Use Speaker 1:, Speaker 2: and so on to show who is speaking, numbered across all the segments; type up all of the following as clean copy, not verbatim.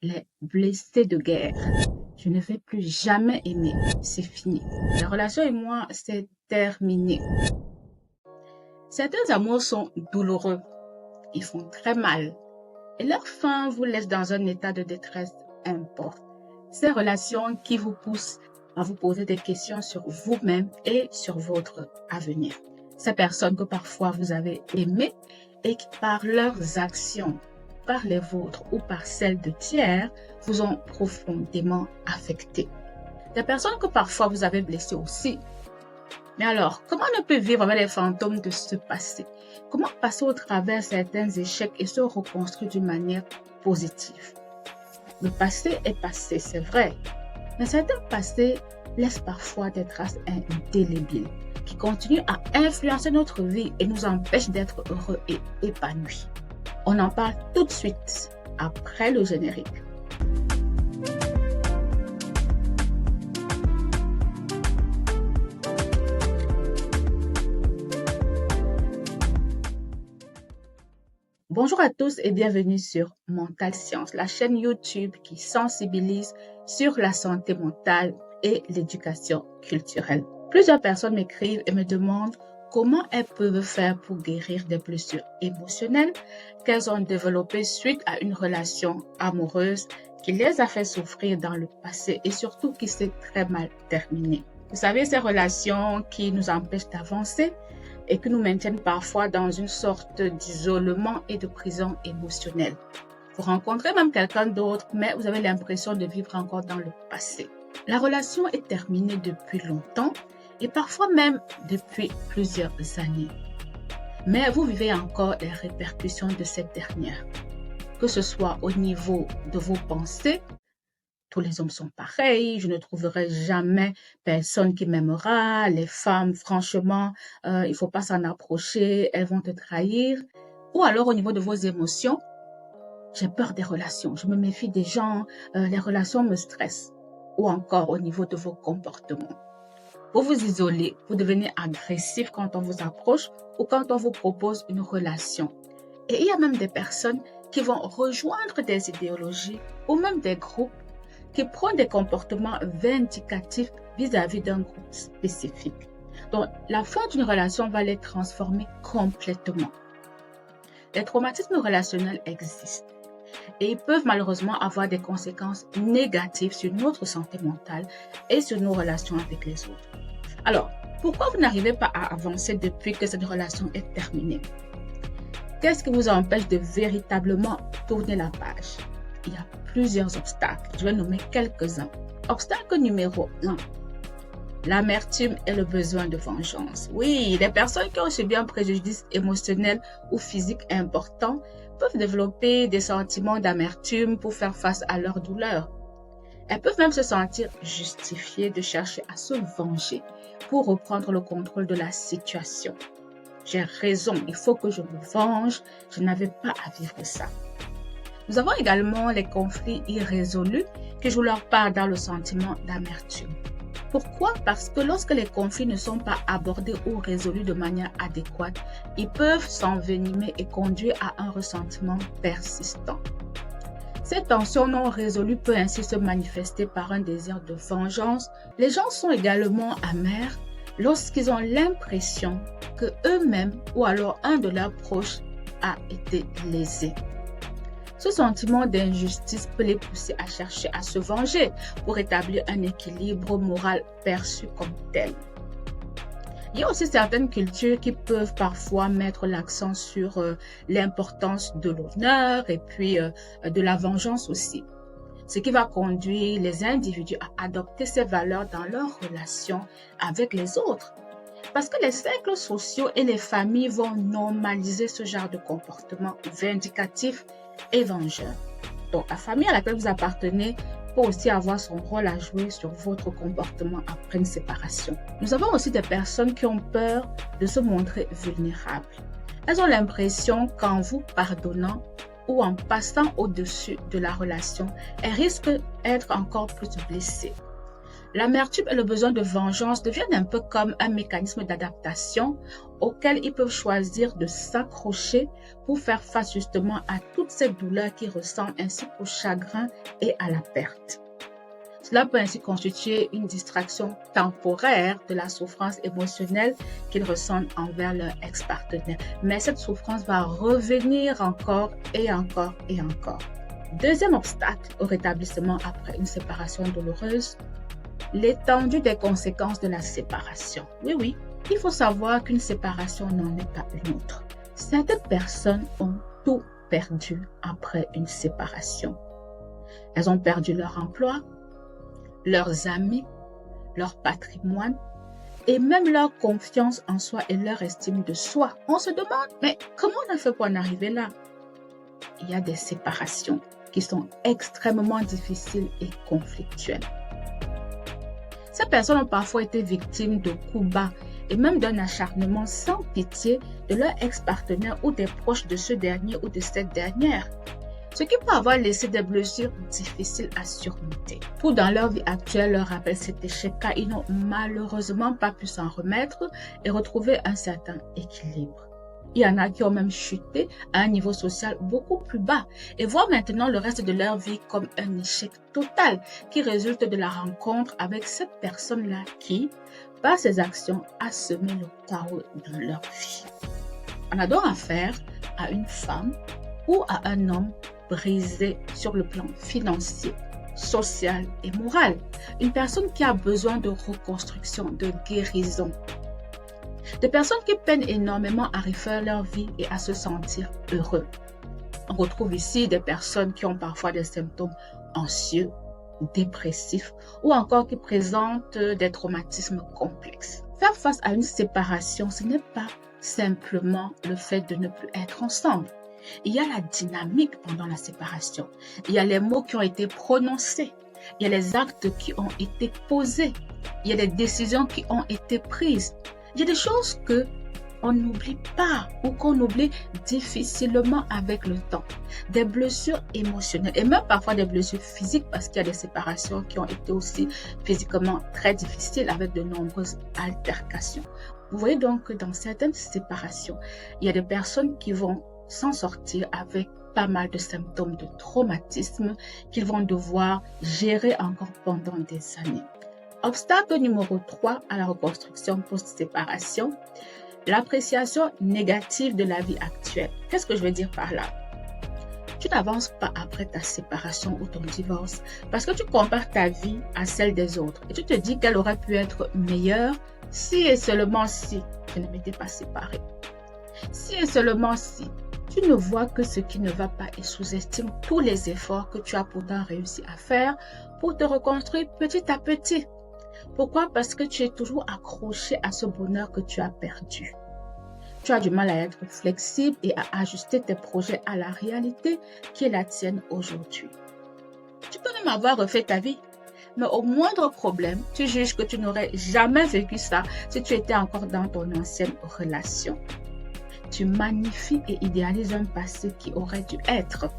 Speaker 1: les blessés de guerre. Je ne vais plus jamais aimer. C'est fini. La relation et moi, c'est terminé. Certains amours sont douloureux. Ils font très mal. Et leur fin vous laisse dans un état de détresse important. Ces relations qui vous poussent à vous poser des questions sur vous-même et sur votre avenir. Ces personnes que parfois vous avez aimées et qui par leurs actions, par les vôtres ou par celles de tiers, vous ont profondément affecté. Des personnes que parfois vous avez blessées aussi. Mais alors, comment ne peut vivre avec les fantômes de ce passé? Comment passer au travers certains échecs et se reconstruire d'une manière positive? Le passé est passé, c'est vrai. Mais certains passés laissent parfois des traces indélébiles qui continuent à influencer notre vie et nous empêchent d'être heureux et épanouis. On en parle tout de suite après le générique. Bonjour à tous et bienvenue sur Mental Science, la chaîne YouTube qui sensibilise sur la santé mentale et l'éducation culturelle. Plusieurs personnes m'écrivent et me demandent comment elles peuvent faire pour guérir des blessures émotionnelles qu'elles ont développées suite à une relation amoureuse qui les a fait souffrir dans le passé et surtout qui s'est très mal terminée. Vous savez, ces relations qui nous empêchent d'avancer et qui nous maintiennent parfois dans une sorte d'isolement et de prison émotionnelle. Vous rencontrez même quelqu'un d'autre, mais vous avez l'impression de vivre encore dans le passé. La relation est terminée depuis longtemps et parfois même depuis plusieurs années. Mais vous vivez encore les répercussions de cette dernière, que ce soit au niveau de vos pensées. Tous les hommes sont pareils, je ne trouverai jamais personne qui m'aimera. Les femmes, franchement, il ne faut pas s'en approcher, elles vont te trahir. Ou alors au niveau de vos émotions, j'ai peur des relations, je me méfie des gens, les relations me stressent. Ou encore au niveau de vos comportements. Vous vous isolez, vous devenez agressif quand on vous approche ou quand on vous propose une relation. Et il y a même des personnes qui vont rejoindre des idéologies ou même des groupes qui prennent des comportements vindicatifs vis-à-vis d'un groupe spécifique. Donc, la fin d'une relation va les transformer complètement. Les traumatismes relationnels existent et ils peuvent malheureusement avoir des conséquences négatives sur notre santé mentale et sur nos relations avec les autres. Alors, pourquoi vous n'arrivez pas à avancer depuis que cette relation est terminée? Qu'est-ce qui vous empêche de véritablement tourner la page? Il y a plusieurs obstacles. Je vais nommer quelques-uns. Obstacle numéro 1. L'amertume et le besoin de vengeance. Oui, les personnes qui ont subi un préjudice émotionnel ou physique important peuvent développer des sentiments d'amertume pour faire face à leur douleur. Elles peuvent même se sentir justifiées de chercher à se venger pour reprendre le contrôle de la situation. J'ai raison, il faut que je me venge, je n'avais pas à vivre ça. Nous avons également les conflits irrésolus qui jouent leur part dans le sentiment d'amertume. Pourquoi? Parce que lorsque les conflits ne sont pas abordés ou résolus de manière adéquate, ils peuvent s'envenimer et conduire à un ressentiment persistant. Cette tension non résolue peut ainsi se manifester par un désir de vengeance. Les gens sont également amers lorsqu'ils ont l'impression que eux-mêmes ou alors un de leurs proches a été lésé. Ce sentiment d'injustice peut les pousser à chercher à se venger pour établir un équilibre moral perçu comme tel. Il y a aussi certaines cultures qui peuvent parfois mettre l'accent sur l'importance de l'honneur et puis de la vengeance aussi. Ce qui va conduire les individus à adopter ces valeurs dans leurs relations avec les autres. Parce que les cercles sociaux et les familles vont normaliser ce genre de comportement vindicatif et vengeur. Donc, la famille à laquelle vous appartenez peut aussi avoir son rôle à jouer sur votre comportement après une séparation. Nous avons aussi des personnes qui ont peur de se montrer vulnérables. Elles ont l'impression qu'en vous pardonnant ou en passant au-dessus de la relation, elles risquent d'être encore plus blessées. L'amertume et le besoin de vengeance deviennent un peu comme un mécanisme d'adaptation auquel ils peuvent choisir de s'accrocher pour faire face justement à toute cette douleur qu'ils ressentent ainsi qu'au chagrin et à la perte. Cela peut ainsi constituer une distraction temporaire de la souffrance émotionnelle qu'ils ressentent envers leur ex-partenaire. Mais cette souffrance va revenir encore et encore et encore. Deuxième obstacle au rétablissement après une séparation douloureuse, l'étendue des conséquences de la séparation. Oui, il faut savoir qu'une séparation n'en est pas une autre. Certaines personnes ont tout perdu après une séparation. Elles ont perdu leur emploi, leurs amis, leur patrimoine et même leur confiance en soi et leur estime de soi. On se demande, mais comment on a fait pour en arriver là? Il y a des séparations qui sont extrêmement difficiles et conflictuelles. Ces personnes ont parfois été victimes de coups bas et même d'un acharnement sans pitié de leur ex-partenaire ou des proches de ce dernier ou de cette dernière, ce qui peut avoir laissé des blessures difficiles à surmonter. Tout dans leur vie actuelle leur rappelle cet échec car ils n'ont malheureusement pas pu s'en remettre et retrouver un certain équilibre. Il y en a qui ont même chuté à un niveau social beaucoup plus bas et voient maintenant le reste de leur vie comme un échec total qui résulte de la rencontre avec cette personne-là qui, par ses actions, a semé le chaos dans leur vie. On a donc affaire à une femme ou à un homme brisé sur le plan financier, social et moral. Une personne qui a besoin de reconstruction, de guérison. Des personnes qui peinent énormément à refaire leur vie et à se sentir heureux. On retrouve ici des personnes qui ont parfois des symptômes anxieux, dépressifs ou encore qui présentent des traumatismes complexes. Faire face à une séparation, ce n'est pas simplement le fait de ne plus être ensemble. Il y a la dynamique pendant la séparation. Il y a les mots qui ont été prononcés. Il y a les actes qui ont été posés. Il y a les décisions qui ont été prises. Il y a des choses que on n'oublie pas ou qu'on oublie difficilement avec le temps. Des blessures émotionnelles et même parfois des blessures physiques parce qu'il y a des séparations qui ont été aussi physiquement très difficiles avec de nombreuses altercations. Vous voyez donc que dans certaines séparations, il y a des personnes qui vont s'en sortir avec pas mal de symptômes de traumatisme qu'ils vont devoir gérer encore pendant des années. Obstacle numéro 3 à la reconstruction post-séparation, l'appréciation négative de la vie actuelle. Qu'est-ce que je veux dire par là? Tu n'avances pas après ta séparation ou ton divorce parce que tu compares ta vie à celle des autres et tu te dis qu'elle aurait pu être meilleure si et seulement si je ne m'étais pas séparée. Si et seulement si tu ne vois que ce qui ne va pas et sous-estimes tous les efforts que tu as pourtant réussi à faire pour te reconstruire petit à petit. Pourquoi? Parce que tu es toujours accroché à ce bonheur que tu as perdu. Tu as du mal à être flexible et à ajuster tes projets à la réalité qui est la tienne aujourd'hui. Tu peux même avoir refait ta vie, mais au moindre problème, tu juges que tu n'aurais jamais vécu ça si tu étais encore dans ton ancienne relation. Tu magnifies et idéalises un passé qui aurait dû être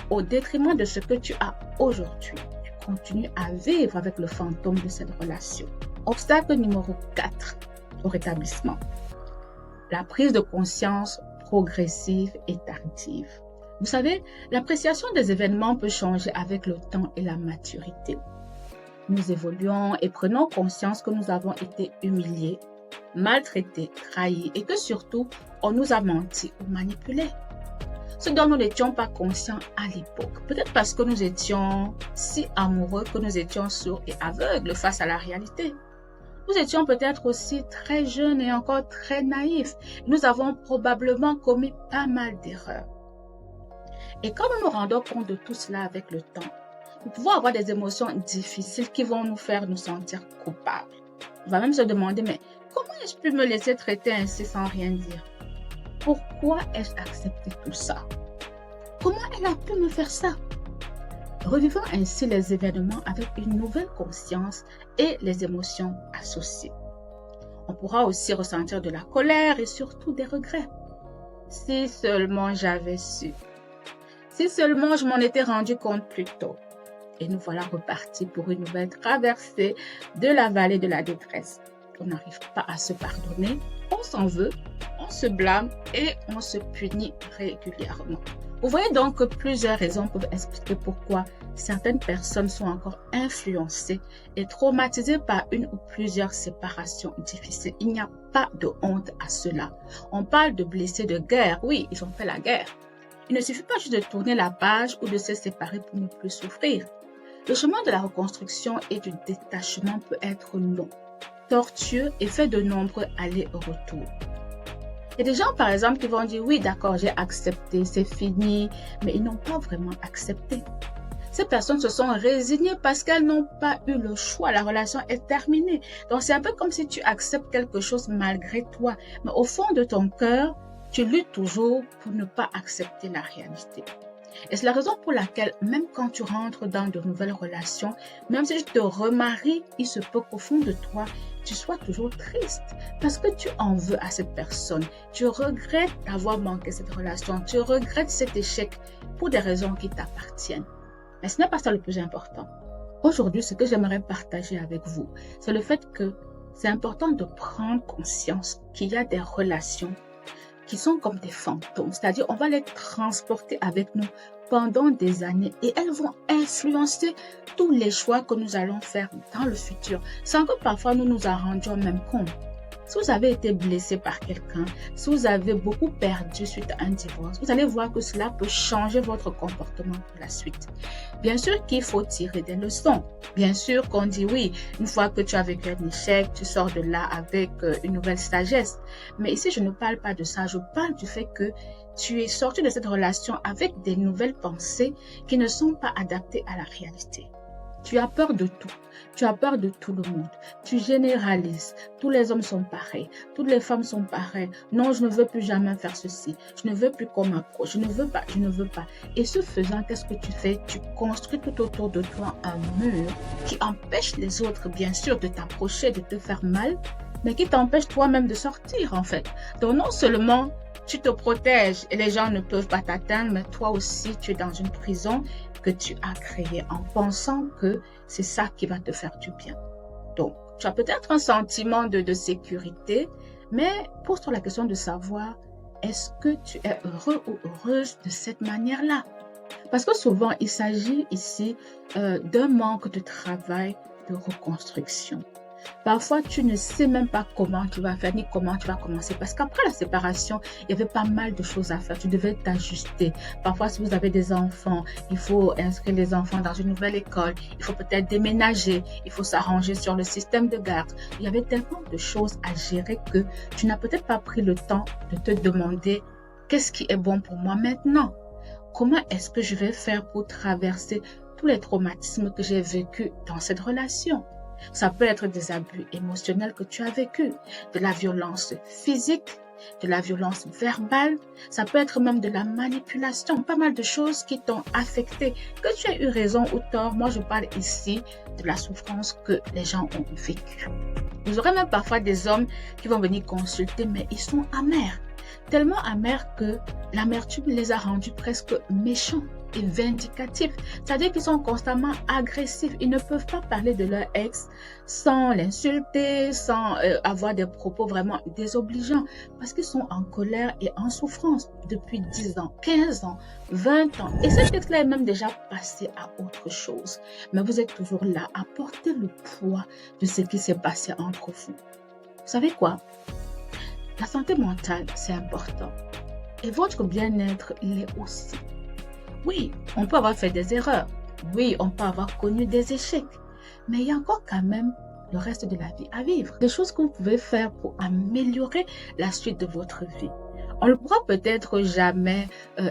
Speaker 1: au détriment de ce que tu as aujourd'hui. Tu continues à vivre avec le fantôme de cette relation. Obstacle numéro 4 au rétablissement. La prise de conscience progressive et tardive. Vous savez, l'appréciation des événements peut changer avec le temps et la maturité. Nous évoluons et prenons conscience que nous avons été humiliés, maltraités, trahis et que surtout, on nous a menti ou manipulés. Ce dont nous n'étions pas conscients à l'époque. Peut-être parce que nous étions si amoureux que nous étions sourds et aveugles face à la réalité. Nous étions peut-être aussi très jeunes et encore très naïfs. Nous avons probablement commis pas mal d'erreurs. Et quand nous nous rendons compte de tout cela avec le temps, nous pouvons avoir des émotions difficiles qui vont nous faire nous sentir coupables. On va même se demander, mais comment ai-je pu me laisser traiter ainsi sans rien dire? Pourquoi ai-je accepté tout ça? Comment elle a pu me faire ça? Revivons ainsi les événements avec une nouvelle conscience et les émotions associées. On pourra aussi ressentir de la colère et surtout des regrets. Si seulement j'avais su. Si seulement je m'en étais rendu compte plus tôt. et nous voilà repartis pour une nouvelle traversée de la vallée de la détresse. On n'arrive pas à se pardonner, on s'en veut, on se blâme et on se punit régulièrement. Vous voyez donc que plusieurs raisons peuvent expliquer pourquoi certaines personnes sont encore influencées et traumatisées par une ou plusieurs séparations difficiles. Il n'y a pas de honte à cela. On parle de blessés de guerre. Oui, ils ont fait la guerre. Il ne suffit pas juste de tourner la page ou de se séparer pour ne plus souffrir. Le chemin de la reconstruction et du détachement peut être long, tortueux et fait de nombreux allers-retours. Il y a des gens, par exemple, qui vont dire « Oui, d'accord, j'ai accepté, c'est fini », mais ils n'ont pas vraiment accepté. Ces personnes se sont résignées parce qu'elles n'ont pas eu le choix. La relation est terminée. Donc, c'est un peu comme si tu acceptes quelque chose malgré toi. Mais au fond de ton cœur, tu luttes toujours pour ne pas accepter la réalité. Et c'est la raison pour laquelle, même quand tu rentres dans de nouvelles relations, même si tu te remaries, il se peut qu'au fond de toi, tu sois toujours triste parce que tu en veux à cette personne. Tu regrettes d'avoir manqué cette relation. Tu regrettes cet échec pour des raisons qui t'appartiennent. Mais ce n'est pas ça le plus important. Aujourd'hui, ce que j'aimerais partager avec vous, c'est le fait que c'est important de prendre conscience qu'il y a des relations qui sont comme des fantômes, c'est-à-dire on va les transporter avec nous pendant des années et elles vont influencer tous les choix que nous allons faire dans le futur, sans que parfois nous nous en rendions même compte. Si vous avez été blessé par quelqu'un, si vous avez beaucoup perdu suite à un divorce, vous allez voir que cela peut changer votre comportement pour la suite. Bien sûr qu'il faut tirer des leçons. Bien sûr qu'on dit oui, une fois que tu as vécu un échec, tu sors de là avec une nouvelle sagesse. Mais ici, je ne parle pas de ça. Je parle du fait que tu es sorti de cette relation avec des nouvelles pensées qui ne sont pas adaptées à la réalité. Tu as peur de tout. Tu as peur de tout le monde. Tu généralises. Tous les hommes sont pareils. Toutes les femmes sont pareilles. Non, je ne veux plus jamais faire ceci. Je ne veux plus qu'on m'approche. Je ne veux pas. Je ne veux pas. Et ce faisant, qu'est-ce que tu fais? Tu construis tout autour de toi un mur qui empêche les autres, bien sûr, de t'approcher, de te faire mal, mais qui t'empêche toi-même de sortir, en fait. Donc, non seulement tu te protèges et les gens ne peuvent pas t'atteindre, mais toi aussi, tu es dans une prison que tu as créée en pensant que c'est ça qui va te faire du bien. Donc, tu as peut-être un sentiment de sécurité, mais pose-toi la question de savoir, est-ce que tu es heureux ou heureuse de cette manière-là? Parce que souvent, il s'agit ici d'un manque de travail de reconstruction. Parfois, tu ne sais même pas comment tu vas faire ni comment tu vas commencer. Parce qu'après la séparation, il y avait pas mal de choses à faire. Tu devais t'ajuster. Parfois, si vous avez des enfants, il faut inscrire les enfants dans une nouvelle école. Il faut peut-être déménager. Il faut s'arranger sur le système de garde. Il y avait tellement de choses à gérer que tu n'as peut-être pas pris le temps de te demander qu'est-ce qui est bon pour moi maintenant? Comment est-ce que je vais faire pour traverser tous les traumatismes que j'ai vécus dans cette relation? Ça peut être des abus émotionnels que tu as vécus, de la violence physique, de la violence verbale, ça peut être même de la manipulation, pas mal de choses qui t'ont affecté, que tu aies eu raison ou tort. Moi, je parle ici de la souffrance que les gens ont vécue. Vous aurez même parfois des hommes qui vont venir consulter, mais ils sont amers, tellement amers que l'amertume les a rendus presque méchants et vindicatifs. C'est-à-dire qu'ils sont constamment agressifs. Ils ne peuvent pas parler de leur ex sans l'insulter, sans avoir des propos vraiment désobligeants, parce qu'ils sont en colère et en souffrance depuis 10 ans, 15 ans, 20 ans. Et cet ex-là est même déjà passé à autre chose. Mais vous êtes toujours là à porter le poids de ce qui s'est passé entre vous. Vous savez quoi? La santé mentale, c'est important. Et votre bien-être l'est aussi. Oui, on peut avoir fait des erreurs. Oui, on peut avoir connu des échecs. Mais il y a encore quand même le reste de la vie à vivre. Des choses que vous pouvez faire pour améliorer la suite de votre vie. On ne pourra peut-être jamais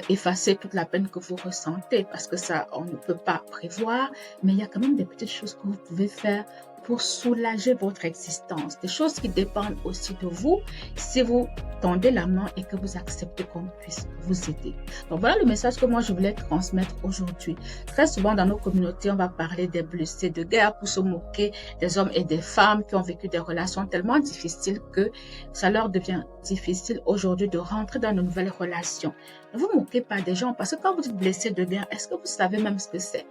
Speaker 1: effacer toute la peine que vous ressentez parce que ça, on ne peut pas prévoir. Mais il y a quand même des petites choses que vous pouvez faire pour soulager votre existence. Des choses qui dépendent aussi de vous si vous tendez la main et que vous acceptez qu'on puisse vous aider. Donc voilà le message que moi je voulais transmettre aujourd'hui. Très souvent dans nos communautés, on va parler des blessés de guerre pour se moquer des hommes et des femmes qui ont vécu des relations tellement difficiles que ça leur devient difficile aujourd'hui de rentrer dans de nouvelles relations. Ne vous moquez pas des gens parce que quand vous êtes blessé de guerre, est-ce que vous savez même ce que c'est?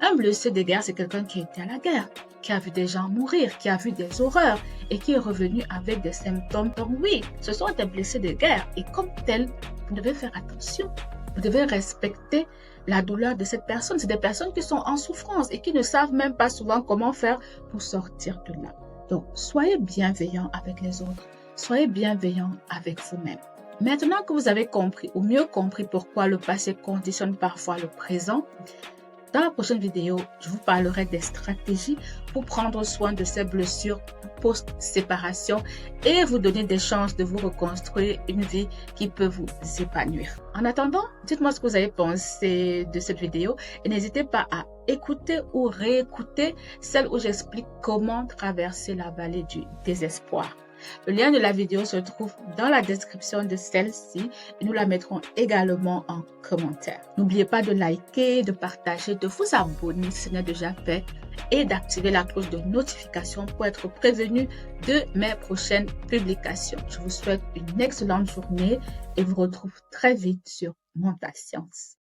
Speaker 1: Un blessé de guerre, c'est quelqu'un qui était à la guerre, qui a vu des gens mourir, qui a vu des horreurs et qui est revenu avec des symptômes. Donc oui, ce sont des blessés de guerre et comme tels, vous devez faire attention. Vous devez respecter la douleur de cette personne. C'est des personnes qui sont en souffrance et qui ne savent même pas souvent comment faire pour sortir de là. Donc, soyez bienveillants avec les autres. Soyez bienveillants avec vous-même. Maintenant que vous avez compris, ou mieux compris pourquoi le passé conditionne parfois le présent, dans la prochaine vidéo, je vous parlerai des stratégies pour prendre soin de ces blessures post-séparation et vous donner des chances de vous reconstruire une vie qui peut vous épanouir. En attendant, dites-moi ce que vous avez pensé de cette vidéo et n'hésitez pas à écouter ou réécouter celle où j'explique comment traverser la vallée du désespoir. Le lien de la vidéo se trouve dans la description de celle-ci et nous la mettrons également en commentaire. N'oubliez pas de liker, de partager, de vous abonner si ce n'est déjà fait et d'activer la cloche de notification pour être prévenu de mes prochaines publications. Je vous souhaite une excellente journée et vous retrouve très vite sur Mental Science.